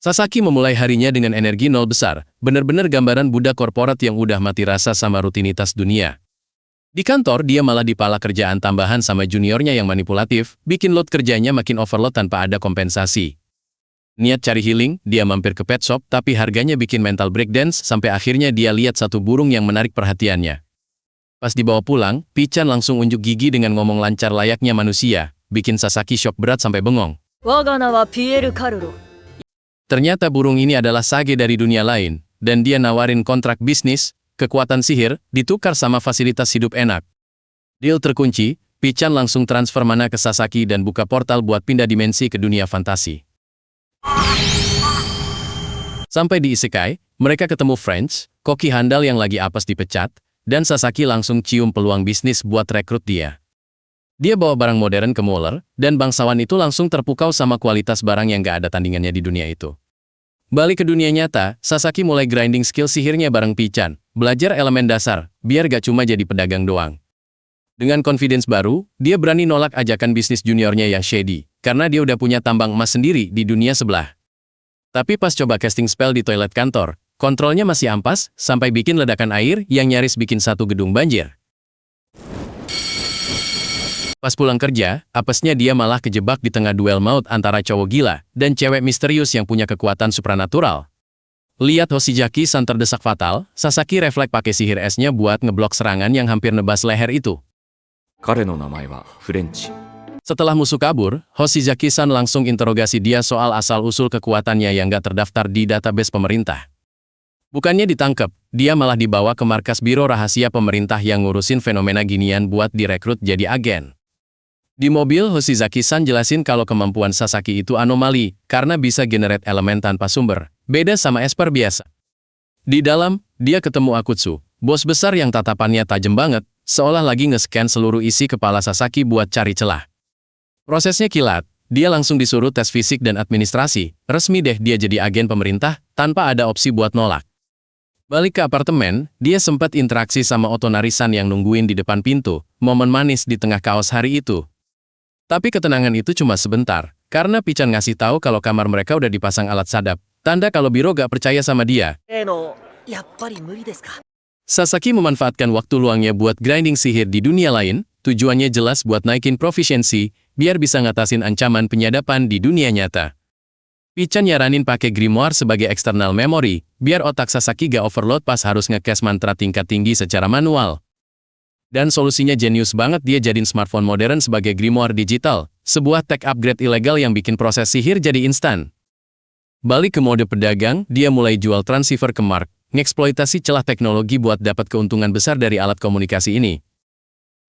Sasaki memulai harinya dengan energi nol besar, benar-benar gambaran budak korporat yang udah mati rasa sama rutinitas dunia. Di kantor, dia malah dipala kerjaan tambahan sama juniornya yang manipulatif, bikin load kerjanya makin overload tanpa ada kompensasi. Niat cari healing, dia mampir ke pet shop, tapi harganya bikin mental breakdance sampai akhirnya dia lihat satu burung yang menarik perhatiannya. Pas dibawa pulang, Pichan langsung unjuk gigi dengan ngomong lancar layaknya manusia, bikin Sasaki shock berat sampai bengong. Ternyata burung ini adalah sage dari dunia lain, dan dia nawarin kontrak bisnis, kekuatan sihir, ditukar sama fasilitas hidup enak. Deal terkunci, Pichan langsung transfer mana ke Sasaki dan buka portal buat pindah dimensi ke dunia fantasi. Sampai di Isekai, mereka ketemu French, koki handal yang lagi apes dipecat, dan Sasaki langsung cium peluang bisnis buat rekrut dia. Dia bawa barang modern ke Mueller, dan bangsawan itu langsung terpukau sama kualitas barang yang gak ada tandingannya di dunia itu. Balik ke dunia nyata, Sasaki mulai grinding skill sihirnya bareng Pichan, belajar elemen dasar, biar gak cuma jadi pedagang doang. Dengan confidence baru, dia berani nolak ajakan bisnis juniornya yang shady, karena dia udah punya tambang emas sendiri di dunia sebelah. Tapi pas coba casting spell di toilet kantor, kontrolnya masih ampas, sampai bikin ledakan air yang nyaris bikin satu gedung banjir. Pas pulang kerja, apesnya dia malah kejebak di tengah duel maut antara cowok gila dan cewek misterius yang punya kekuatan supranatural. Lihat Hoshizaki-san terdesak fatal, Sasaki refleks pakai sihir esnya buat ngeblok serangan yang hampir nebas leher itu. Setelah musuh kabur, Hoshizaki-san langsung interogasi dia soal asal-usul kekuatannya yang gak terdaftar di database pemerintah. Bukannya ditangkap, dia malah dibawa ke markas biro rahasia pemerintah yang ngurusin fenomena ginian buat direkrut jadi agen. Di mobil, Hoshizaki-san jelasin kalau kemampuan Sasaki itu anomali, karena bisa generate elemen tanpa sumber, beda sama Esper biasa. Di dalam, dia ketemu Akutsu, bos besar yang tatapannya tajam banget, seolah lagi nge-scan seluruh isi kepala Sasaki buat cari celah. Prosesnya kilat, dia langsung disuruh tes fisik dan administrasi, resmi deh dia jadi agen pemerintah, tanpa ada opsi buat nolak. Balik ke apartemen, dia sempat interaksi sama Otonari-san yang nungguin di depan pintu, momen manis di tengah kaos hari itu. Tapi ketenangan itu cuma sebentar, karena Pichan ngasih tahu kalau kamar mereka udah dipasang alat sadap, tanda kalau biro gak percaya sama dia. Sasaki memanfaatkan waktu luangnya buat grinding sihir di dunia lain, tujuannya jelas buat naikin proficiency, biar bisa ngatasin ancaman penyadapan di dunia nyata. Pichan nyaranin pakai grimoire sebagai external memory, biar otak Sasaki gak overload pas harus nge-cast mantra tingkat tinggi secara manual. Dan solusinya jenius banget, dia jadiin smartphone modern sebagai grimoire digital, sebuah tech upgrade ilegal yang bikin proses sihir jadi instan. Balik ke mode pedagang, dia mulai jual transceiver ke Mark, ngeksploitasi celah teknologi buat dapat keuntungan besar dari alat komunikasi ini.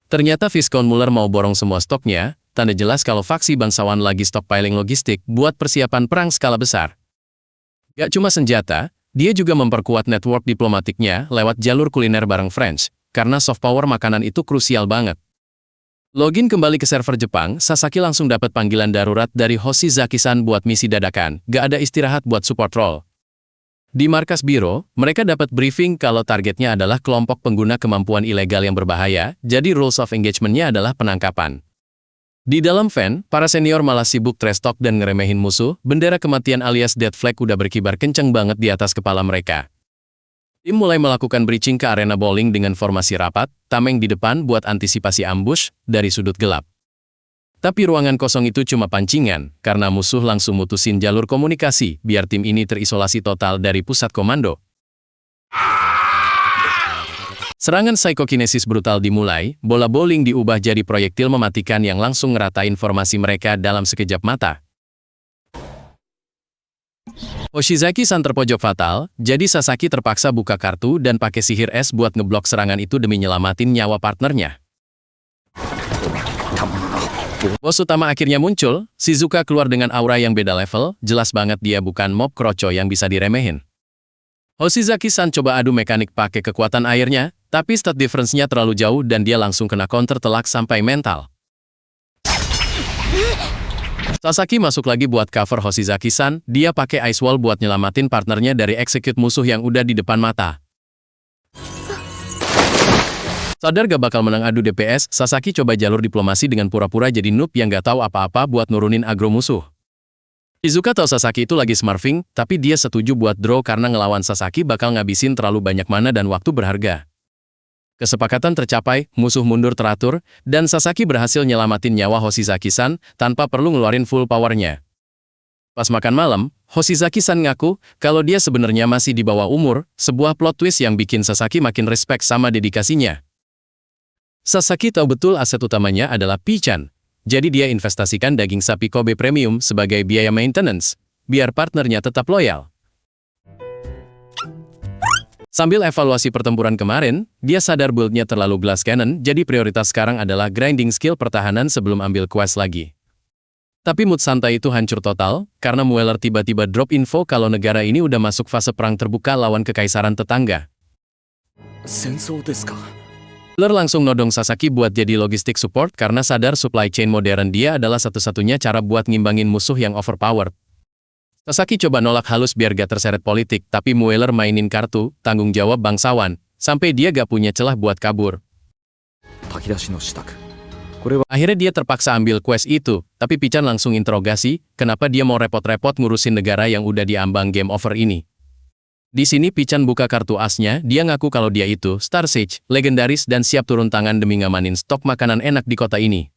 Ternyata Viscount Mueller mau borong semua stoknya, tanda jelas kalau faksi bangsawan lagi stockpiling logistik buat persiapan perang skala besar. Gak cuma senjata, dia juga memperkuat network diplomatiknya lewat jalur kuliner bareng French, karena soft power makanan itu krusial banget. Login kembali ke server Jepang, Sasaki langsung dapat panggilan darurat dari Hoshizaki-san buat misi dadakan, gak ada istirahat buat support role. Di markas biro, mereka dapat briefing kalau targetnya adalah kelompok pengguna kemampuan ilegal yang berbahaya, jadi rules of engagement-nya adalah penangkapan. Di dalam van, para senior malah sibuk trash talk dan ngeremehin musuh, bendera kematian alias death flag udah berkibar kenceng banget di atas kepala mereka. Tim mulai melakukan breaching ke arena bowling dengan formasi rapat, tameng di depan buat antisipasi ambush dari sudut gelap. Tapi ruangan kosong itu cuma pancingan, karena musuh langsung mutusin jalur komunikasi, biar tim ini terisolasi total dari pusat komando. Serangan psikokinesis brutal dimulai, bola bowling diubah jadi proyektil mematikan yang langsung ngeratain formasi mereka dalam sekejap mata. Hoshizaki-san terpojok fatal, jadi Sasaki terpaksa buka kartu dan pakai sihir es buat ngeblok serangan itu demi nyelamatin nyawa partnernya. Bos utama akhirnya muncul, Shizuka keluar dengan aura yang beda level, jelas banget dia bukan mob kroco yang bisa diremehin. Hoshizaki-san coba adu mekanik pakai kekuatan airnya, tapi stat difference-nya terlalu jauh dan dia langsung kena counter telak sampai mental. Sasaki masuk lagi buat cover Hoshizaki-san, dia pakai ice wall buat nyelamatin partnernya dari execute musuh yang udah di depan mata. Sadar gak bakal menang adu DPS, Sasaki coba jalur diplomasi dengan pura-pura jadi noob yang gak tahu apa-apa buat nurunin agro musuh. Shizuka tahu Sasaki itu lagi smurfing, tapi dia setuju buat draw karena ngelawan Sasaki bakal ngabisin terlalu banyak mana dan waktu berharga. Kesepakatan tercapai, musuh mundur teratur, dan Sasaki berhasil nyelamatin nyawa Hoshizaki-san tanpa perlu ngeluarin full powernya. Pas makan malam, Hoshizaki-san ngaku kalau dia sebenarnya masih di bawah umur, sebuah plot twist yang bikin Sasaki makin respect sama dedikasinya. Sasaki tahu betul aset utamanya adalah Pichan, jadi dia investasikan daging sapi Kobe Premium sebagai biaya maintenance, biar partnernya tetap loyal. Sambil evaluasi pertempuran kemarin, dia sadar build-nya terlalu glass cannon, jadi prioritas sekarang adalah grinding skill pertahanan sebelum ambil quest lagi. Tapi mood santai itu hancur total, karena Mueller tiba-tiba drop info kalau negara ini udah masuk fase perang terbuka lawan kekaisaran tetangga. Mueller langsung nodong Sasaki buat jadi logistik support karena sadar supply chain modern dia adalah satu-satunya cara buat ngimbangin musuh yang overpowered. Sasaki coba nolak halus biar gak terseret politik, tapi Mueller mainin kartu, tanggung jawab bangsawan, sampai dia gak punya celah buat kabur. Akhirnya dia terpaksa ambil quest itu, tapi Pichan langsung interogasi, kenapa dia mau repot-repot ngurusin negara yang udah diambang game over ini. Di sini Pichan buka kartu asnya, dia ngaku kalau dia itu Star Sage, legendaris dan siap turun tangan demi ngamanin stok makanan enak di kota ini.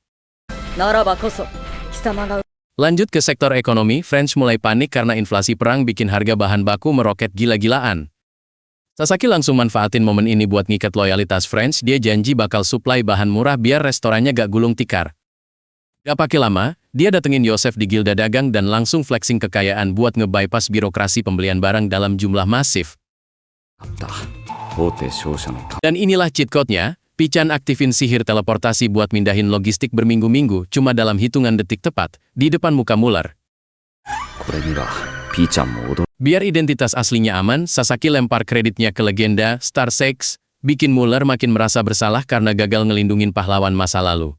Lanjut ke sektor ekonomi, French mulai panik karena inflasi perang bikin harga bahan baku meroket gila-gilaan. Sasaki langsung manfaatin momen ini buat ngikat loyalitas French, dia janji bakal supply bahan murah biar restorannya gak gulung tikar. Gak pakai lama, dia datengin Yosef di gilda dagang dan langsung flexing kekayaan buat nge-bypass birokrasi pembelian barang dalam jumlah masif. Dan inilah cheat code-nya, Pichan aktifin sihir teleportasi buat mindahin logistik berminggu-minggu cuma dalam hitungan detik tepat, di depan muka Mueller. Biar identitas aslinya aman, Sasaki lempar kreditnya ke legenda Star Sage, bikin Mueller makin merasa bersalah karena gagal ngelindungin pahlawan masa lalu.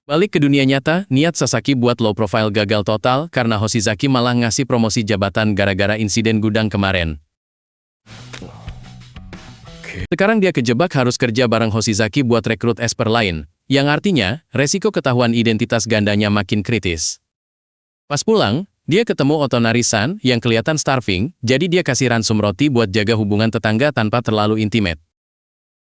Balik ke dunia nyata, niat Sasaki buat low profile gagal total karena Hoshizaki malah ngasih promosi jabatan gara-gara insiden gudang kemarin. Sekarang dia kejebak harus kerja bareng Hoshizaki buat rekrut esper lain, yang artinya, resiko ketahuan identitas gandanya makin kritis. Pas pulang, dia ketemu Otonari-san yang kelihatan starving, jadi dia kasih ransum roti buat jaga hubungan tetangga tanpa terlalu intimate.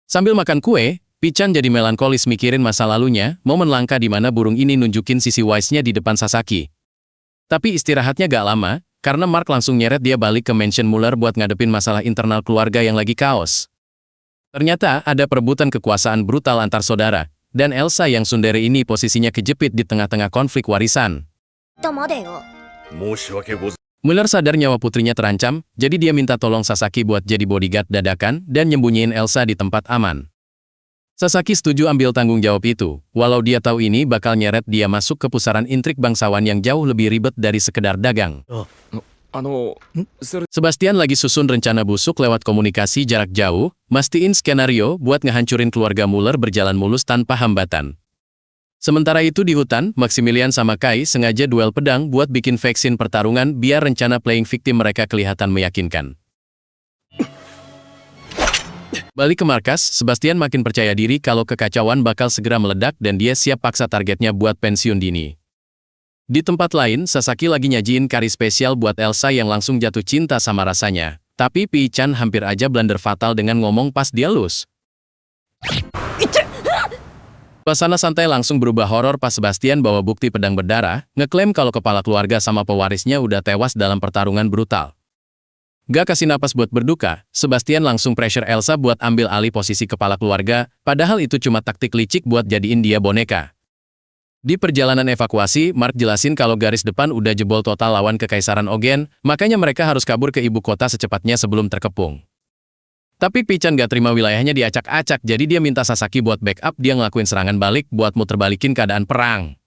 Sambil makan kue, Pichan jadi melankolis mikirin masa lalunya, momen langka di mana burung ini nunjukin sisi wise-nya di depan Sasaki. Tapi istirahatnya gak lama, karena Mark langsung nyeret dia balik ke mansion Mueller buat ngadepin masalah internal keluarga yang lagi kaos. Ternyata ada perebutan kekuasaan brutal antar saudara, dan Elsa yang tsundere ini posisinya kejepit di tengah-tengah konflik warisan. Mueller sadar nyawa putrinya terancam, jadi dia minta tolong Sasaki buat jadi bodyguard dadakan dan nyembunyiin Elsa di tempat aman. Sasaki setuju ambil tanggung jawab itu, walau dia tahu ini bakal nyeret dia masuk ke pusaran intrik bangsawan yang jauh lebih ribet dari sekedar dagang. Sebastian lagi susun rencana busuk lewat komunikasi jarak jauh, mastiin skenario buat ngehancurin keluarga Mueller berjalan mulus tanpa hambatan. Sementara itu di hutan, Maximilian sama Kai sengaja duel pedang buat bikin vaksin pertarungan biar rencana playing victim mereka kelihatan meyakinkan. Balik ke markas, Sebastian makin percaya diri kalau kekacauan bakal segera meledak dan dia siap paksa targetnya buat pensiun dini. Di tempat lain, Sasaki lagi nyajiin kari spesial buat Elsa yang langsung jatuh cinta sama rasanya. Tapi Pichan hampir aja blunder fatal dengan ngomong pas dia lus. Suasana santai langsung berubah horor pas Sebastian bawa bukti pedang berdarah, ngeklaim kalau kepala keluarga sama pewarisnya udah tewas dalam pertarungan brutal. Gak kasih napas buat berduka, Sebastian langsung pressure Elsa buat ambil alih posisi kepala keluarga, padahal itu cuma taktik licik buat jadiin dia boneka. Di perjalanan evakuasi, Mark jelasin kalau garis depan udah jebol total lawan kekaisaran Ogen, makanya mereka harus kabur ke ibu kota secepatnya sebelum terkepung. Tapi Pichan gak terima wilayahnya diacak-acak, jadi dia minta Sasaki buat backup dia ngelakuin serangan balik buat muter balikin keadaan perang.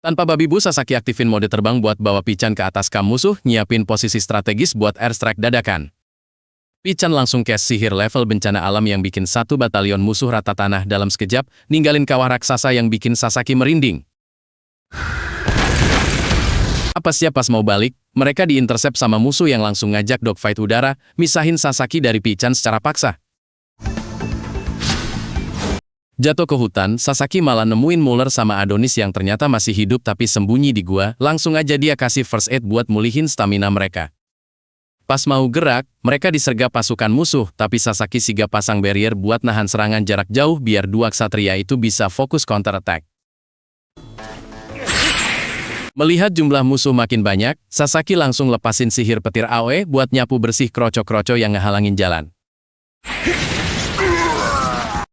Tanpa babi bu, Sasaki aktifin mode terbang buat bawa Pichan ke atas kam musuh, nyiapin posisi strategis buat airstrike dadakan. Pichan langsung cast sihir level bencana alam yang bikin satu batalion musuh rata tanah dalam sekejap, ninggalin kawah raksasa yang bikin Sasaki merinding. Apa siap pas mau balik, mereka diintersep sama musuh yang langsung ngajak dogfight udara, misahin Sasaki dari Pichan secara paksa. Jatuh ke hutan, Sasaki malah nemuin Muller sama Adonis yang ternyata masih hidup tapi sembunyi di gua, langsung aja dia kasih first aid buat mulihin stamina mereka. Pas mau gerak, mereka disergap pasukan musuh, tapi Sasaki sigap pasang barrier buat nahan serangan jarak jauh biar dua ksatria itu bisa fokus counter attack. Melihat jumlah musuh makin banyak, Sasaki langsung lepasin sihir petir AOE buat nyapu bersih kroco-kroco yang ngehalangin jalan.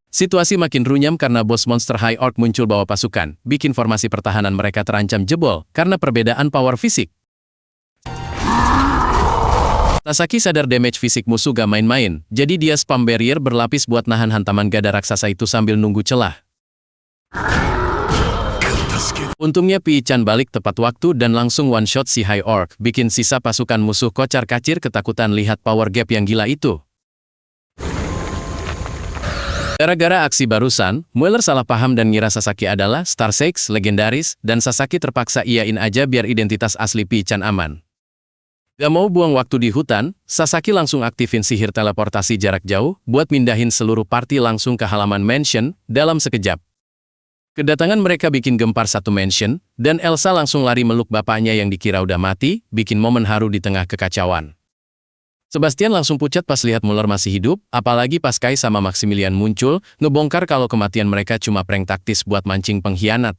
Situasi makin runyam karena bos monster High Orc muncul bawa pasukan, bikin formasi pertahanan mereka terancam jebol karena perbedaan power fisik. Sasaki sadar damage fisik musuh gak main-main, jadi dia spam barrier berlapis buat nahan hantaman gada raksasa itu sambil nunggu celah. Untungnya Pi-chan balik tepat waktu dan langsung one-shot si High Orc, bikin sisa pasukan musuh kocar-kacir ketakutan lihat power gap yang gila itu. Gara-gara aksi barusan, Mueller salah paham dan ngira Sasaki adalah Star Six legendaris, dan Sasaki terpaksa iyain aja biar identitas asli Pi-chan aman. Gak mau buang waktu di hutan, Sasaki langsung aktifin sihir teleportasi jarak jauh buat mindahin seluruh party langsung ke halaman mansion dalam sekejap. Kedatangan mereka bikin gempar satu mansion, dan Elsa langsung lari meluk bapaknya yang dikira udah mati, bikin momen haru di tengah kekacauan. Sebastian langsung pucat pas lihat Muller masih hidup, apalagi pas Kai sama Maximilian muncul, ngebongkar kalau kematian mereka cuma prank taktis buat mancing pengkhianat.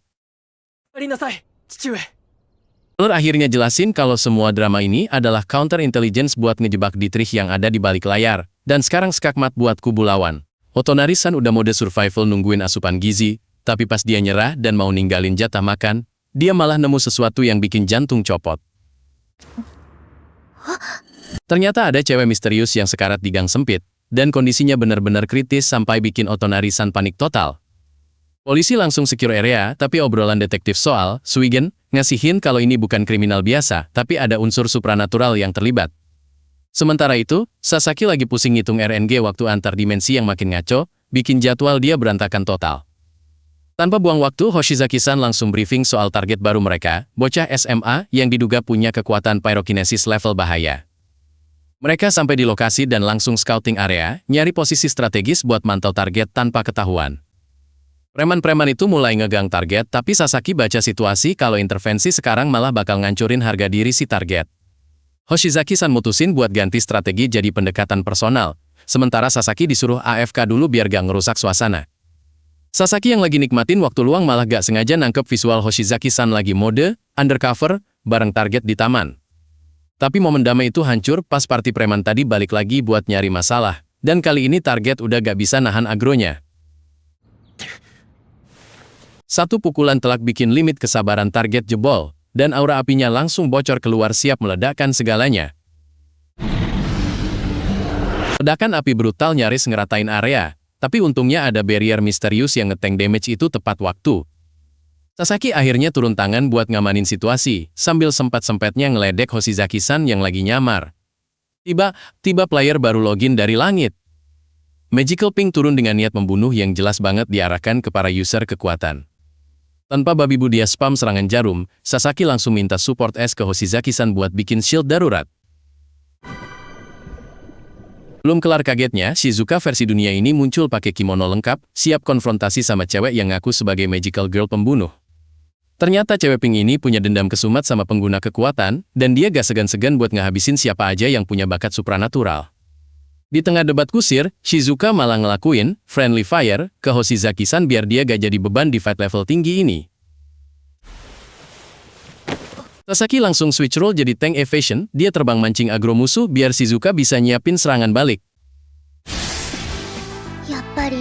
Muller akhirnya jelasin kalau semua drama ini adalah counter intelligence buat ngejebak Dietrich yang ada di balik layar, dan sekarang skakmat buat kubu lawan. Otonari-san udah mode survival nungguin asupan gizi, tapi pas dia nyerah dan mau ninggalin jatah makan, dia malah nemu sesuatu yang bikin jantung copot. Ternyata ada cewek misterius yang sekarat di gang sempit, dan kondisinya benar-benar kritis sampai bikin Otonari-san panik total. Polisi langsung secure area, tapi obrolan detektif soal Suigen ngasihin kalau ini bukan kriminal biasa, tapi ada unsur supranatural yang terlibat. Sementara itu, Sasaki lagi pusing ngitung RNG waktu antar dimensi yang makin ngaco, bikin jadwal dia berantakan total. Tanpa buang waktu, Hoshizaki-san langsung briefing soal target baru mereka, bocah SMA yang diduga punya kekuatan pyrokinesis level bahaya. Mereka sampai di lokasi dan langsung scouting area, nyari posisi strategis buat mantau target tanpa ketahuan. Preman-preman itu mulai ngegang target, tapi Sasaki baca situasi kalau intervensi sekarang malah bakal ngancurin harga diri si target. Hoshizaki-san mutusin buat ganti strategi jadi pendekatan personal, sementara Sasaki disuruh AFK dulu biar gak ngerusak suasana. Sasaki yang lagi nikmatin waktu luang malah gak sengaja nangkep visual Hoshizaki-san lagi mode undercover bareng target di taman. Tapi momen damai itu hancur pas party preman tadi balik lagi buat nyari masalah, dan kali ini target udah gak bisa nahan agronya. Satu pukulan telak bikin limit kesabaran target jebol, dan aura apinya langsung bocor keluar siap meledakkan segalanya. Ledakan api brutal nyaris ngeratain area. Tapi untungnya ada barrier misterius yang ngetank damage itu tepat waktu. Sasaki akhirnya turun tangan buat ngamanin situasi, sambil sempat-sempatnya ngeledek Hoshizaki-san yang lagi nyamar. Tiba player baru login dari langit. Magical Pink turun dengan niat membunuh yang jelas banget diarahkan ke para user kekuatan. Tanpa babi bu dia spam serangan jarum, Sasaki langsung minta support es ke Hoshizaki-san buat bikin shield darurat. Belum kelar kagetnya, Shizuka versi dunia ini muncul pakai kimono lengkap, siap konfrontasi sama cewek yang ngaku sebagai magical girl pembunuh. Ternyata cewek pink ini punya dendam kesumat sama pengguna kekuatan, dan dia gak segan-segan buat ngehabisin siapa aja yang punya bakat supranatural. Di tengah debat kusir, Shizuka malah ngelakuin friendly fire ke Hoshizaki-san biar dia gak jadi beban di fight level tinggi ini. Sasaki langsung switch role jadi tank evasion, dia terbang mancing agro musuh biar Shizuka bisa nyiapin serangan balik.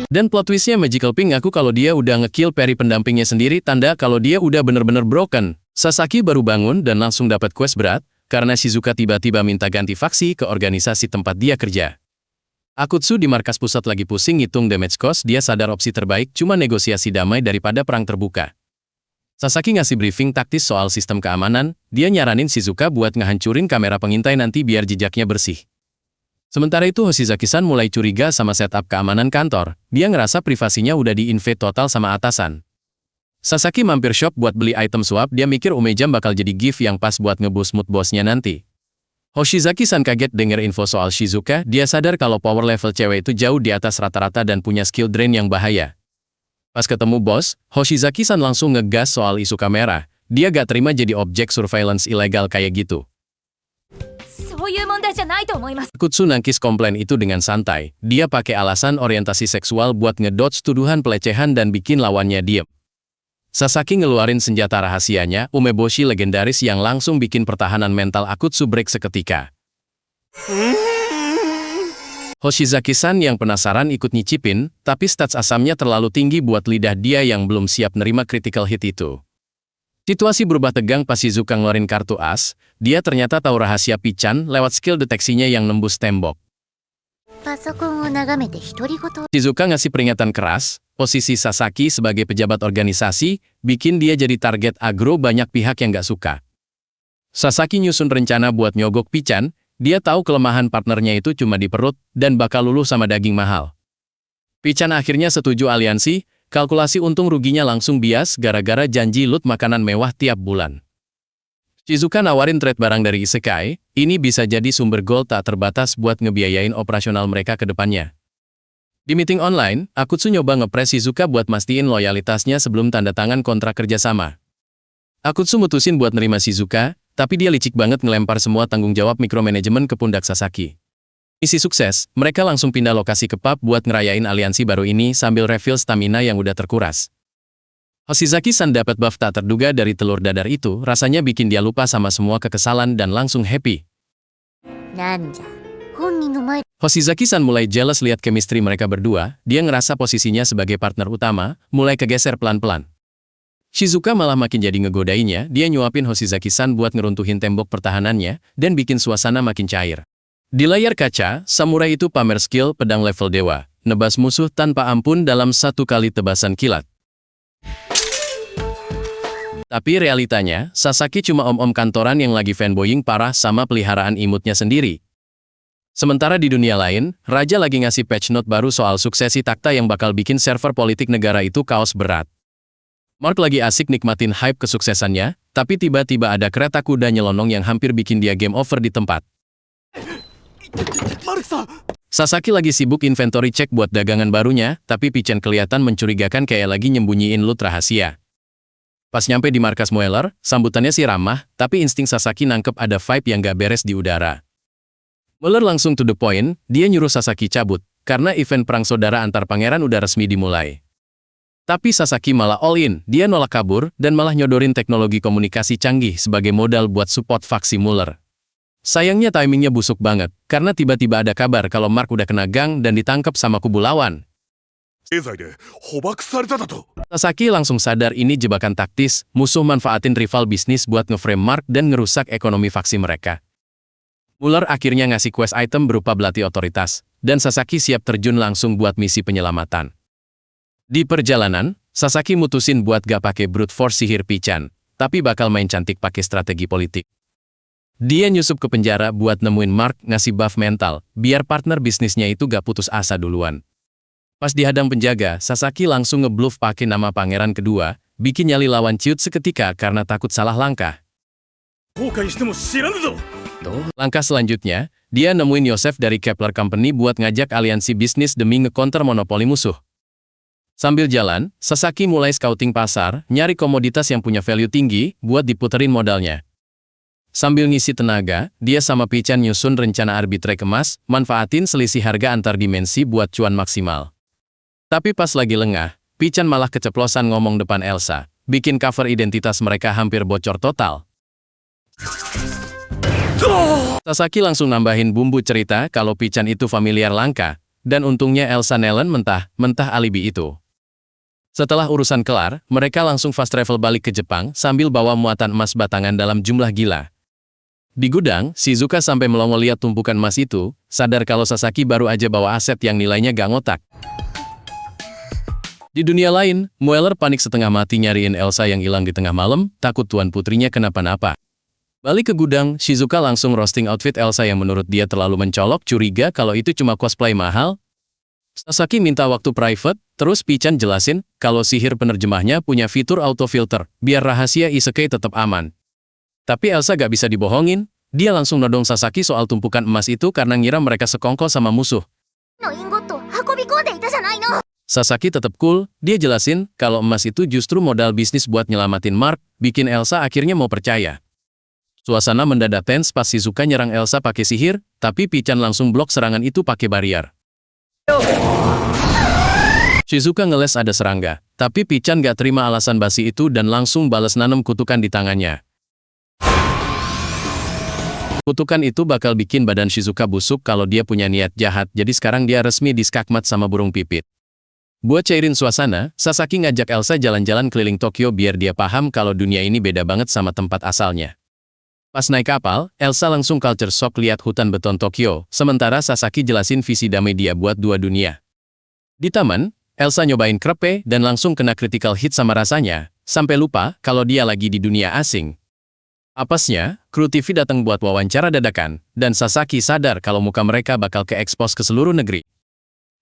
Dan plot twistnya Magical Pink ngaku kalau dia udah ngekill peri pendampingnya sendiri, tanda kalau dia udah bener-bener broken. Sasaki baru bangun dan langsung dapat quest berat, karena Shizuka tiba-tiba minta ganti faksi ke organisasi tempat dia kerja. Akutsu di markas pusat lagi pusing ngitung damage cost, dia sadar opsi terbaik cuma negosiasi damai daripada perang terbuka. Sasaki ngasih briefing taktis soal sistem keamanan, dia nyaranin Shizuka buat ngehancurin kamera pengintai nanti biar jejaknya bersih. Sementara itu Hoshizaki-san mulai curiga sama setup keamanan kantor, dia ngerasa privasinya udah di-invade total sama atasan. Sasaki mampir shop buat beli item swap, dia mikir Umejam bakal jadi gift yang pas buat ngeboost mood bosnya nanti. Hoshizaki-san kaget denger info soal Shizuka, dia sadar kalau power level cewek itu jauh di atas rata-rata dan punya skill drain yang bahaya. Pas ketemu bos, Hoshizaki-san langsung ngegas soal isu kamera. Dia gak terima jadi objek surveillance ilegal kayak gitu. そういう問題じゃないと思います。 Akutsu nangkis komplain itu dengan santai. Dia pakai alasan orientasi seksual buat ngedodge tuduhan pelecehan dan bikin lawannya diem. Sasaki ngeluarin senjata rahasianya, umeboshi legendaris yang langsung bikin pertahanan mental Akutsu break seketika. Hoshizaki-san yang penasaran ikut nyicipin, tapi stats asamnya terlalu tinggi buat lidah dia yang belum siap nerima critical hit itu. Situasi berubah tegang pas Shizuka ngeluarin kartu as, dia ternyata tahu rahasia Pichan lewat skill deteksinya yang nembus tembok. パソコンを眺めて独り言。 Shizuka ngasih peringatan keras, posisi Sasaki sebagai pejabat organisasi, bikin dia jadi target agro banyak pihak yang gak suka. Sasaki nyusun rencana buat nyogok Pichan, dia tahu kelemahan partnernya itu cuma di perut, dan bakal luluh sama daging mahal. Pichan akhirnya setuju aliansi, kalkulasi untung ruginya langsung bias gara-gara janji loot makanan mewah tiap bulan. Shizuka nawarin trade barang dari Isekai, ini bisa jadi sumber gold tak terbatas buat ngebiayain operasional mereka ke depannya. Di meeting online, Akutsu nyoba ngepres Shizuka buat mastiin loyalitasnya sebelum tanda tangan kontrak kerjasama. Akutsu mutusin buat nerima Shizuka, tapi dia licik banget ngelempar semua tanggung jawab mikromanajemen ke pundak Sasaki. Misi sukses, mereka langsung pindah lokasi ke pub buat ngerayain aliansi baru ini sambil refill stamina yang udah terkuras. Hoshizaki-san dapat buff tak terduga dari telur dadar itu, rasanya bikin dia lupa sama semua kekesalan dan langsung happy. なんじゃ、本人の前。 Hoshizaki-san mulai jealous lihat chemistry mereka berdua, dia ngerasa posisinya sebagai partner utama, mulai kegeser pelan-pelan. Shizuka malah makin jadi ngegodainya, dia nyuapin Hoshizaki-san buat ngeruntuhin tembok pertahanannya, dan bikin suasana makin cair. Di layar kaca, samurai itu pamer skill pedang level dewa, nebas musuh tanpa ampun dalam satu kali tebasan kilat. Tapi realitanya, Sasaki cuma om-om kantoran yang lagi fanboying parah sama peliharaan imutnya sendiri. Sementara di dunia lain, Raja lagi ngasih patch note baru soal suksesi takhta yang bakal bikin server politik negara itu kaos berat. Mark lagi asik nikmatin hype kesuksesannya, tapi tiba-tiba ada kereta kuda nyelonong yang hampir bikin dia game over di tempat. Sasaki lagi sibuk inventory cek buat dagangan barunya, tapi Pichan kelihatan mencurigakan kayak lagi nyembunyiin loot rahasia. Pas nyampe di markas Mueller, sambutannya sih ramah, tapi insting Sasaki nangkep ada vibe yang gak beres di udara. Mueller langsung to the point, dia nyuruh Sasaki cabut, karena event perang saudara antar pangeran udah resmi dimulai. Tapi Sasaki malah all in, dia nolak kabur, dan malah nyodorin teknologi komunikasi canggih sebagai modal buat support faksi Mueller. Sayangnya timingnya busuk banget, karena tiba-tiba ada kabar kalau Mark udah kena gang dan ditangkap sama kubu lawan. Sasaki langsung sadar ini jebakan taktis, musuh manfaatin rival bisnis buat ngeframe Mark dan ngerusak ekonomi faksi mereka. Mueller akhirnya ngasih quest item berupa belati otoritas, dan Sasaki siap terjun langsung buat misi penyelamatan. Di perjalanan, Sasaki mutusin buat gak pakai brute force sihir Pichan, tapi bakal main cantik pakai strategi politik. Dia nyusup ke penjara buat nemuin Mark ngasih buff mental, biar partner bisnisnya itu gak putus asa duluan. Pas dihadang penjaga, Sasaki langsung ngebluff pakai nama pangeran kedua, bikin nyali lawan ciut seketika karena takut salah langkah. Langkah selanjutnya, dia nemuin Yosef dari Kepler Company buat ngajak aliansi bisnis demi ngecounter monopoli musuh. Sambil jalan, Sasaki mulai scouting pasar, nyari komoditas yang punya value tinggi buat diputerin modalnya. Sambil ngisi tenaga, dia sama Pichan nyusun rencana arbitrage emas, manfaatin selisih harga antar dimensi buat cuan maksimal. Tapi pas lagi lengah, Pichan malah keceplosan ngomong depan Elsa, bikin cover identitas mereka hampir bocor total. Sasaki langsung nambahin bumbu cerita kalau Pichan itu familiar langka, dan untungnya Elsa nelen mentah alibi itu. Setelah urusan kelar, mereka langsung fast travel balik ke Jepang sambil bawa muatan emas batangan dalam jumlah gila. Di gudang, Shizuka sampai melongo lihat tumpukan emas itu, sadar kalau Sasaki baru aja bawa aset yang nilainya gak ngotak. Di dunia lain, Mueller panik setengah mati nyariin Elsa yang hilang di tengah malam, takut tuan putrinya kenapa-napa. Balik ke gudang, Shizuka langsung roasting outfit Elsa yang menurut dia terlalu mencolok, curiga kalau itu cuma cosplay mahal. Sasaki minta waktu private, terus Pichan jelasin kalau sihir penerjemahnya punya fitur autofilter, biar rahasia Isekai tetap aman. Tapi Elsa gak bisa dibohongin, dia langsung nodong Sasaki soal tumpukan emas itu karena ngira mereka sekongkol sama musuh. Sasaki tetap cool, dia jelasin kalau emas itu justru modal bisnis buat nyelamatin Mark, bikin Elsa akhirnya mau percaya. Suasana mendadak tense pas Shizuka nyerang Elsa pakai sihir, tapi Pichan langsung blok serangan itu pakai barrier. Shizuka ngeles ada serangga, tapi Pichan gak terima alasan basi itu dan langsung balas nanam kutukan di tangannya. Kutukan itu bakal bikin badan Shizuka busuk kalau dia punya niat jahat, jadi sekarang dia resmi diskakmat sama burung pipit. Buat cairin suasana, Sasaki ngajak Elsa jalan-jalan keliling Tokyo biar dia paham kalau dunia ini beda banget sama tempat asalnya. Pas naik kapal, Elsa langsung culture shock lihat hutan beton Tokyo, sementara Sasaki jelasin visi damai dia buat dua dunia. Di taman, Elsa nyobain crepe dan langsung kena critical hit sama rasanya, sampai lupa kalau dia lagi di dunia asing. Apasnya, kru TV datang buat wawancara dadakan, dan Sasaki sadar kalau muka mereka bakal ke-expose ke seluruh negeri.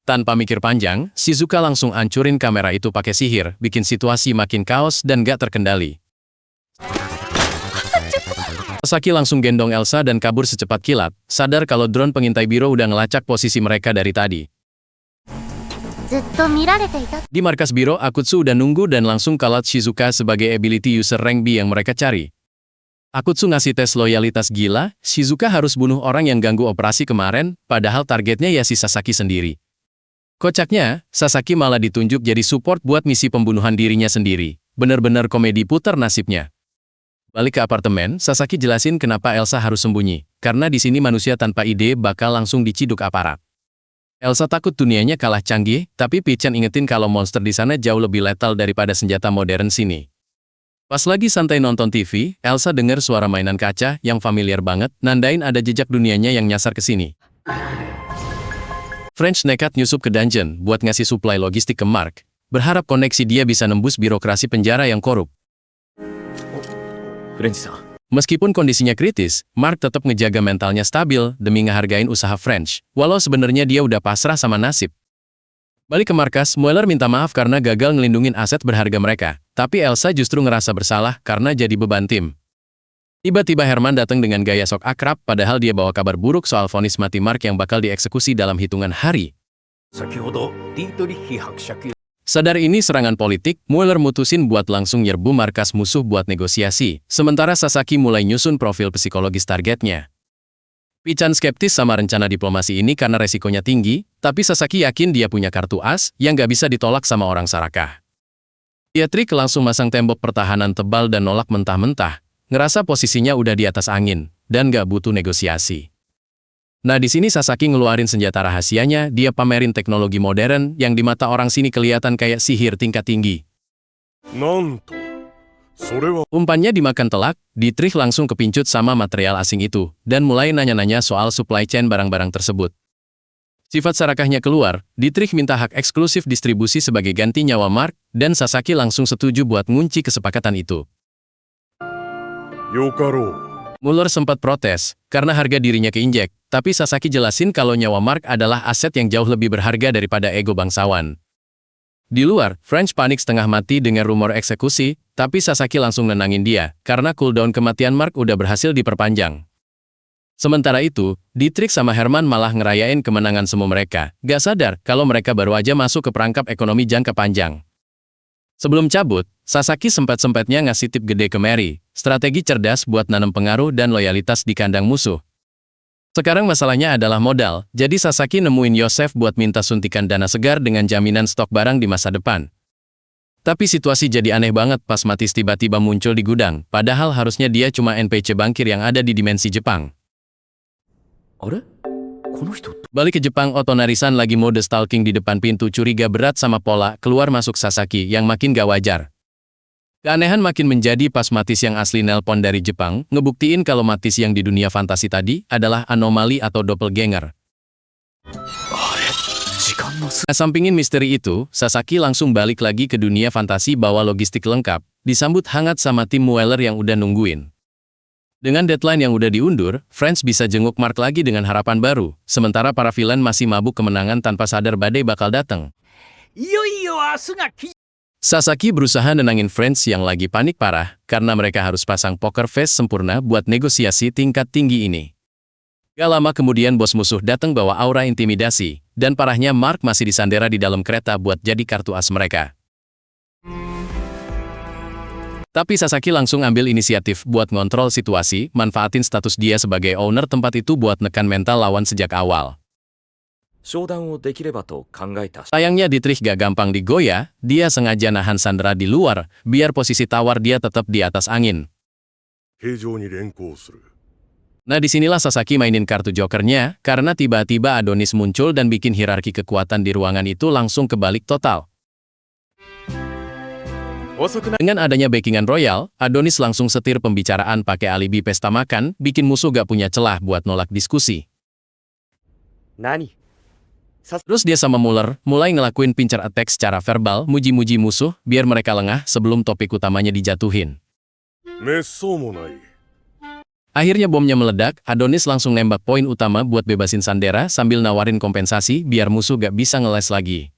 Tanpa mikir panjang, Shizuka langsung ancurin kamera itu pakai sihir, bikin situasi makin kaos dan gak terkendali. Sasaki langsung gendong Elsa dan kabur secepat kilat, sadar kalau drone pengintai biro udah ngelacak posisi mereka dari tadi. ずっと見られていた。 Di markas biro, Akutsu udah nunggu dan langsung kalat Shizuka sebagai ability user rank B yang mereka cari. Akutsu ngasih tes loyalitas gila, Shizuka harus bunuh orang yang ganggu operasi kemarin, padahal targetnya ya si Sasaki sendiri. Kocaknya, Sasaki malah ditunjuk jadi support buat misi pembunuhan dirinya sendiri. Bener-bener komedi putar nasibnya. Balik ke apartemen, Sasaki jelasin kenapa Elsa harus sembunyi. Karena di sini manusia tanpa ide bakal langsung diciduk aparat. Elsa takut dunianya kalah canggih, tapi Pichan ingetin kalau monster di sana jauh lebih letal daripada senjata modern sini. Pas lagi santai nonton TV, Elsa dengar suara mainan kaca yang familiar banget, nandain ada jejak dunianya yang nyasar ke sini. French nekat nyusup ke dungeon buat ngasih suplai logistik ke Mark, berharap koneksi dia bisa nembus birokrasi penjara yang korup. Meskipun kondisinya kritis, Mark tetap ngejaga mentalnya stabil demi ngehargain usaha French, walau sebenarnya dia udah pasrah sama nasib. Balik ke markas, Mueller minta maaf karena gagal ngelindungin aset berharga mereka, tapi Elsa justru ngerasa bersalah karena jadi beban tim. Tiba-tiba Herman datang dengan gaya sok akrab, padahal dia bawa kabar buruk soal vonis mati Mark yang bakal dieksekusi dalam hitungan hari. Sadar ini serangan politik, Mueller mutusin buat langsung nyerbu markas musuh buat negosiasi, sementara Sasaki mulai nyusun profil psikologis targetnya. Pichan skeptis sama rencana diplomasi ini karena resikonya tinggi, tapi Sasaki yakin dia punya kartu as yang gak bisa ditolak sama orang Sarakah. Dietrich langsung masang tembok pertahanan tebal dan nolak mentah-mentah, ngerasa posisinya udah di atas angin, dan gak butuh negosiasi. Nah di sini Sasaki ngeluarin senjata rahasianya, dia pamerin teknologi modern yang di mata orang sini kelihatan kayak sihir tingkat tinggi. Umpannya dimakan telak, Dietrich langsung kepincut sama material asing itu, dan mulai nanya-nanya soal supply chain barang-barang tersebut. Sifat Sarakahnya keluar, Dietrich minta hak eksklusif distribusi sebagai ganti nyawa Mark, dan Sasaki langsung setuju buat ngunci kesepakatan itu. Mueller sempat protes, karena harga dirinya keinjek, tapi Sasaki jelasin kalau nyawa Mark adalah aset yang jauh lebih berharga daripada ego bangsawan. Di luar, French panik setengah mati dengan rumor eksekusi, tapi Sasaki langsung nenangin dia, karena cooldown kematian Mark udah berhasil diperpanjang. Sementara itu, Dietrich sama Herman malah ngerayain kemenangan semu mereka, gak sadar kalau mereka baru aja masuk ke perangkap ekonomi jangka panjang. Sebelum cabut, Sasaki sempat-sempatnya ngasih tip gede ke Mary, strategi cerdas buat nanam pengaruh dan loyalitas di kandang musuh. Sekarang masalahnya adalah modal, jadi Sasaki nemuin Yosef buat minta suntikan dana segar dengan jaminan stok barang di masa depan. Tapi situasi jadi aneh banget pas Matisse tiba-tiba muncul di gudang, padahal harusnya dia cuma NPC bankir yang ada di dimensi Jepang. Balik ke Jepang, Otonari-san lagi mode stalking di depan pintu, curiga berat sama pola keluar masuk Sasaki yang makin gak wajar. Keanehan makin menjadi pas Matisse yang asli nelpon dari Jepang, ngebuktiin kalau Matisse yang di dunia fantasi tadi adalah anomali atau doppelganger. Sampingin misteri itu, Sasaki langsung balik lagi ke dunia fantasi bawa logistik lengkap, disambut hangat sama tim Mueller yang udah nungguin. Dengan deadline yang udah diundur, French bisa jenguk Mark lagi dengan harapan baru, sementara para villain masih mabuk kemenangan tanpa sadar badai bakal datang. Sasaki berusaha nenangin French yang lagi panik parah, karena mereka harus pasang poker face sempurna buat negosiasi tingkat tinggi ini. Gak lama kemudian bos musuh datang bawa aura intimidasi, dan parahnya Mark masih disandera di dalam kereta buat jadi kartu as mereka. Tapi Sasaki langsung ambil inisiatif buat ngontrol situasi, manfaatin status dia sebagai owner tempat itu buat nekan mental lawan sejak awal. Sayangnya Dietrich gak gampang digoyah, dia sengaja nahan Sandra di luar, biar posisi tawar dia tetap di atas angin. Nah disinilah Sasaki mainin kartu jokernya, karena tiba-tiba Adonis muncul dan bikin hierarki kekuatan di ruangan itu langsung kebalik total. Dengan adanya backingan royal, Adonis langsung setir pembicaraan pakai alibi pesta makan, bikin musuh gak punya celah buat nolak diskusi. Terus dia sama Muller mulai ngelakuin pincer attack secara verbal, muji-muji musuh, biar mereka lengah sebelum topik utamanya dijatuhin. Akhirnya bomnya meledak, Adonis langsung nembak poin utama buat bebasin Sandera sambil nawarin kompensasi biar musuh gak bisa ngeles lagi.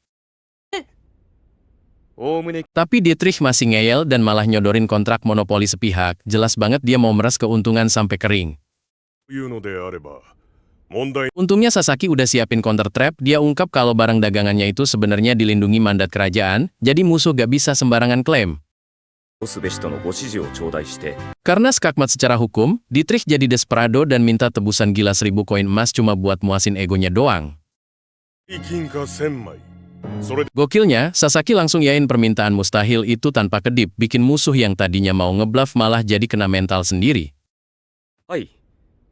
Tapi Dietrich masih ngeyel dan malah nyodorin kontrak monopoli sepihak, jelas banget dia mau meres keuntungan sampai kering. Untungnya Sasaki udah siapin counter trap, dia ungkap kalau barang dagangannya itu sebenarnya dilindungi mandat kerajaan, jadi musuh gak bisa sembarangan klaim. Karena skakmat secara hukum, Dietrich jadi desperado dan minta tebusan gila 1000 koin emas cuma buat muasin egonya doang. Gokilnya, Sasaki langsung yain permintaan mustahil itu tanpa kedip, bikin musuh yang tadinya mau ngebluff malah jadi kena mental sendiri.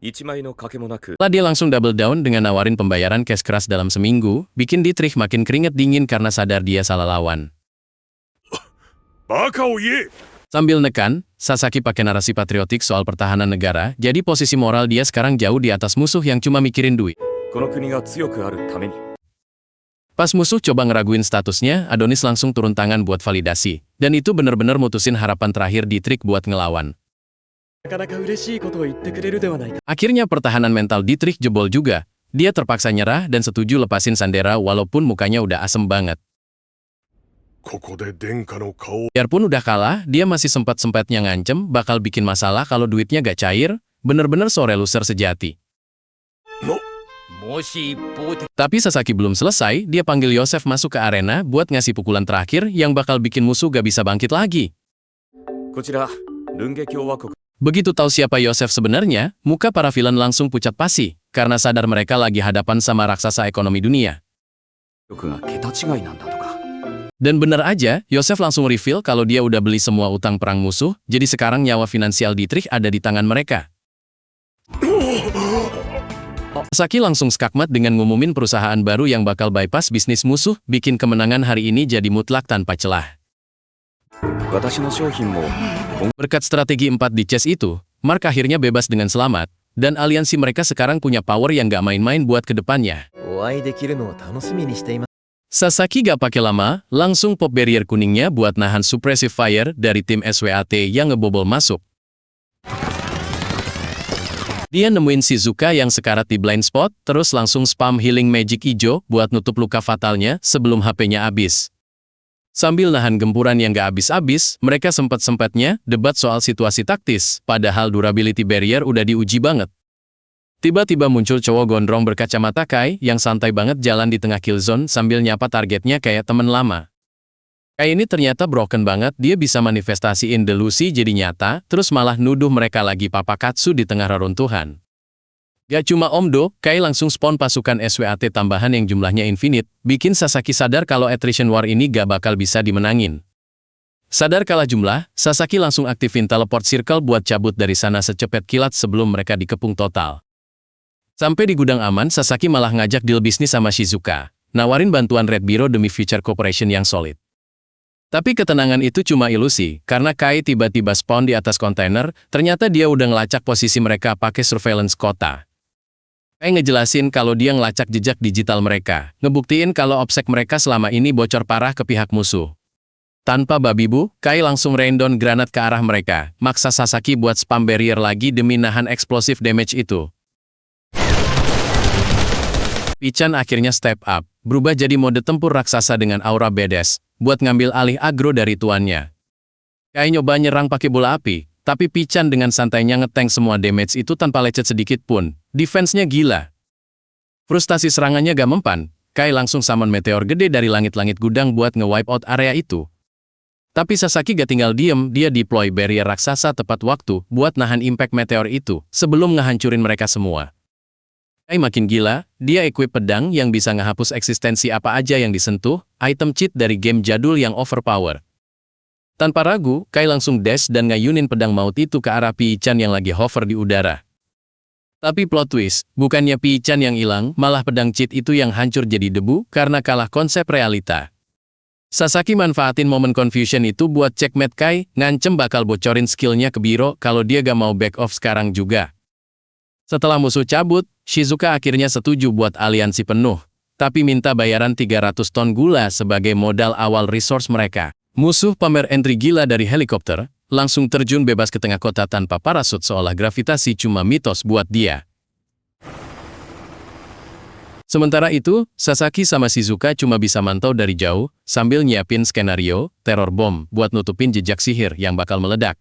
Setelah dia langsung double down dengan nawarin pembayaran cash keras dalam seminggu, bikin Dietrich makin keringet dingin karena sadar dia salah lawan. Sambil nekan, Sasaki pakai narasi patriotik soal pertahanan negara, jadi posisi moral dia sekarang jauh di atas musuh yang cuma mikirin duit. Pas musuh coba ngeraguin statusnya, Adonis langsung turun tangan buat validasi. Dan itu bener-bener mutusin harapan terakhir Dietrich buat ngelawan. Akhirnya pertahanan mental Dietrich jebol juga. Dia terpaksa nyerah dan setuju lepasin Sandera walaupun mukanya udah asem banget. Biarpun udah kalah, dia masih sempat-sempatnya ngancem bakal bikin masalah kalau duitnya gak cair, bener-bener sore loser sejati. Tapi Sasaki belum selesai, dia panggil Yosef masuk ke arena buat ngasih pukulan terakhir yang bakal bikin musuh gak bisa bangkit lagi. Begitu tahu siapa Yosef sebenarnya, muka para villain langsung pucat pasi, karena sadar mereka lagi hadapan sama raksasa ekonomi dunia. Dan bener aja, Yosef langsung reveal kalau dia udah beli semua utang perang musuh, jadi sekarang nyawa finansial Dietrich ada di tangan mereka. Sasaki langsung skakmat dengan ngumumin perusahaan baru yang bakal bypass bisnis musuh, bikin kemenangan hari ini jadi mutlak tanpa celah. Berkat strategi 4 di chess itu, Mark akhirnya bebas dengan selamat, dan aliansi mereka sekarang punya power yang gak main-main buat kedepannya. Sasaki gak pakai lama, langsung pop barrier kuningnya buat nahan suppressive fire dari tim SWAT yang ngebobol masuk. Dia nemuin Shizuka yang sekarat di blind spot, terus langsung spam healing magic ijo buat nutup luka fatalnya sebelum HP-nya habis. Sambil nahan gempuran yang gak habis-habis, mereka sempat-sempatnya debat soal situasi taktis, padahal durability barrier udah diuji banget. Tiba-tiba muncul cowok gondrong berkacamata Kai yang santai banget jalan di tengah kill zone sambil nyapa targetnya kayak temen lama. Kai ini ternyata broken banget, dia bisa manifestasiin delusi jadi nyata, terus malah nuduh mereka lagi papakatsu di tengah reruntuhan. Gak cuma Omdo, Kai langsung spawn pasukan SWAT tambahan yang jumlahnya infinite, bikin Sasaki sadar kalau attrition war ini gak bakal bisa dimenangin. Sadar kalah jumlah, Sasaki langsung aktifin teleport circle buat cabut dari sana secepet kilat sebelum mereka dikepung total. Sampai di gudang aman, Sasaki malah ngajak deal bisnis sama Shizuka, nawarin bantuan Red Bureau demi future cooperation yang solid. Tapi ketenangan itu cuma ilusi, karena Kai tiba-tiba spawn di atas kontainer, ternyata dia udah ngelacak posisi mereka pakai surveillance kota. Kai ngejelasin kalau dia ngelacak jejak digital mereka, ngebuktiin kalau OPSEC mereka selama ini bocor parah ke pihak musuh. Tanpa babi bu, Kai langsung rain down granat ke arah mereka, maksa Sasaki buat spam barrier lagi demi nahan explosive damage itu. Pichan akhirnya step up, berubah jadi mode tempur raksasa dengan aura badass, buat ngambil alih aggro dari tuannya. Kai nyoba nyerang pakai bola api, tapi Pichan dengan santainya ngetank semua damage itu tanpa lecet sedikit pun. defense-nya gila. Frustasi serangannya gak mempan, Kai langsung summon meteor gede dari langit-langit gudang buat nge-wipe out area itu. Tapi Sasaki gak tinggal diem, dia deploy barrier raksasa tepat waktu buat nahan impact meteor itu sebelum ngehancurin mereka semua. Kai makin gila, dia equip pedang yang bisa ngehapus eksistensi apa aja yang disentuh, item cheat dari game jadul yang overpower. Tanpa ragu, Kai langsung dash dan ngayunin pedang maut itu ke arah Pi-chan yang lagi hover di udara. Tapi plot twist, bukannya Pi-chan yang hilang, malah pedang cheat itu yang hancur jadi debu karena kalah konsep realita. Sasaki manfaatin momen confusion itu buat checkmate Kai, ngancem bakal bocorin skillnya ke Biro kalau dia gak mau back off sekarang juga. Setelah musuh cabut, Shizuka akhirnya setuju buat aliansi penuh, tapi minta bayaran 300 ton gula sebagai modal awal resource mereka. Musuh pamer entry gila dari helikopter, langsung terjun bebas ke tengah kota tanpa parasut seolah gravitasi cuma mitos buat dia. Sementara itu, Sasaki sama Shizuka cuma bisa mantau dari jauh, sambil nyiapin skenario, teror bom, buat nutupin jejak sihir yang bakal meledak.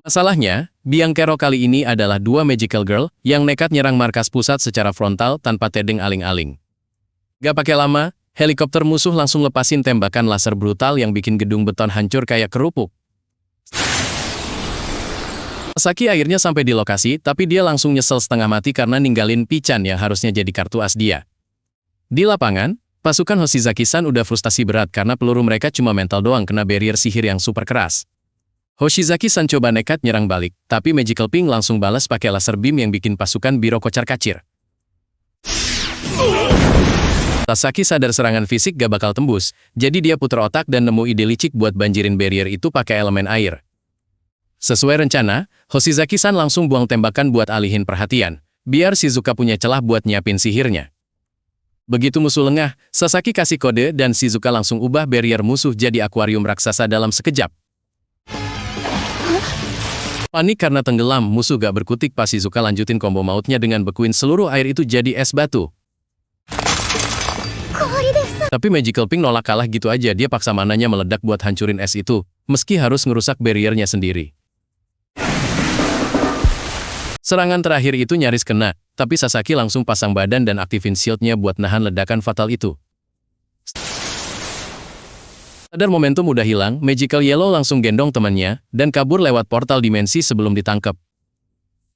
Masalahnya, biang kerok kali ini adalah dua magical girl yang nekat nyerang markas pusat secara frontal tanpa tedeng aling-aling. Gak pakai lama, helikopter musuh langsung lepasin tembakan laser brutal yang bikin gedung beton hancur kayak kerupuk. Sasaki akhirnya sampai di lokasi, tapi dia langsung nyesel setengah mati karena ninggalin Pi-chan yang harusnya jadi kartu as dia. Di lapangan, pasukan Hoshizaki-san udah frustasi berat karena peluru mereka cuma mental doang kena barrier sihir yang super keras. Hoshizaki-san coba nekat nyerang balik, tapi Magical Pink langsung balas pakai laser beam yang bikin pasukan Biro kocar-kacir. Sasaki sadar serangan fisik gak bakal tembus, jadi dia puter otak dan nemu ide licik buat banjirin barrier itu pakai elemen air. Sesuai rencana, Hoshizaki-san langsung buang tembakan buat alihin perhatian, biar Shizuka punya celah buat nyiapin sihirnya. Begitu musuh lengah, Sasaki kasih kode dan Shizuka langsung ubah barrier musuh jadi akuarium raksasa dalam sekejap. Panik karena tenggelam, musuh gak berkutik pas Shizuka lanjutin combo mautnya dengan bekuin seluruh air itu jadi es batu. Tapi Magical Pink nolak kalah gitu aja, dia paksa mananya meledak buat hancurin es itu, meski harus ngerusak barriernya sendiri. Serangan terakhir itu nyaris kena, tapi Sasaki langsung pasang badan dan aktifin shield-nya buat nahan ledakan fatal itu. Sadar momentum udah hilang, Magical Yellow langsung gendong temannya, dan kabur lewat portal dimensi sebelum ditangkap.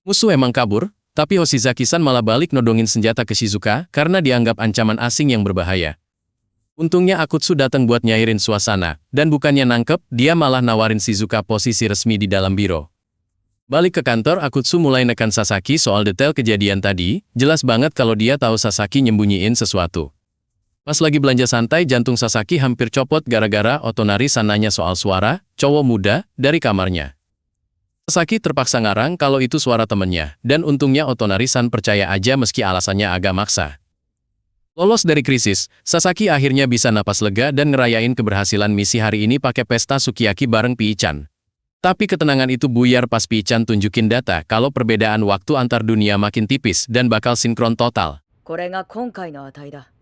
Musuh emang kabur, tapi Hoshizaki-san malah balik nodongin senjata ke Shizuka karena dianggap ancaman asing yang berbahaya. Untungnya Akutsu datang buat nyairin suasana, dan bukannya nangkep, dia malah nawarin Shizuka posisi resmi di dalam biro. Balik ke kantor, Akutsu mulai nekan Sasaki soal detail kejadian tadi, jelas banget kalau dia tahu Sasaki nyembunyiin sesuatu. Pas lagi belanja santai, jantung Sasaki hampir copot gara-gara Otonari-san nanya soal suara cowok muda dari kamarnya. Sasaki terpaksa ngarang kalau itu suara temennya, dan untungnya Otonari-san percaya aja meski alasannya agak maksa. Lolos dari krisis, Sasaki akhirnya bisa napas lega dan ngerayain keberhasilan misi hari ini pakai pesta sukiyaki bareng Pi-chan. Tapi ketenangan itu buyar pas Pi-chan tunjukin data kalau perbedaan waktu antar dunia makin tipis dan bakal sinkron total. これが今回の値だ。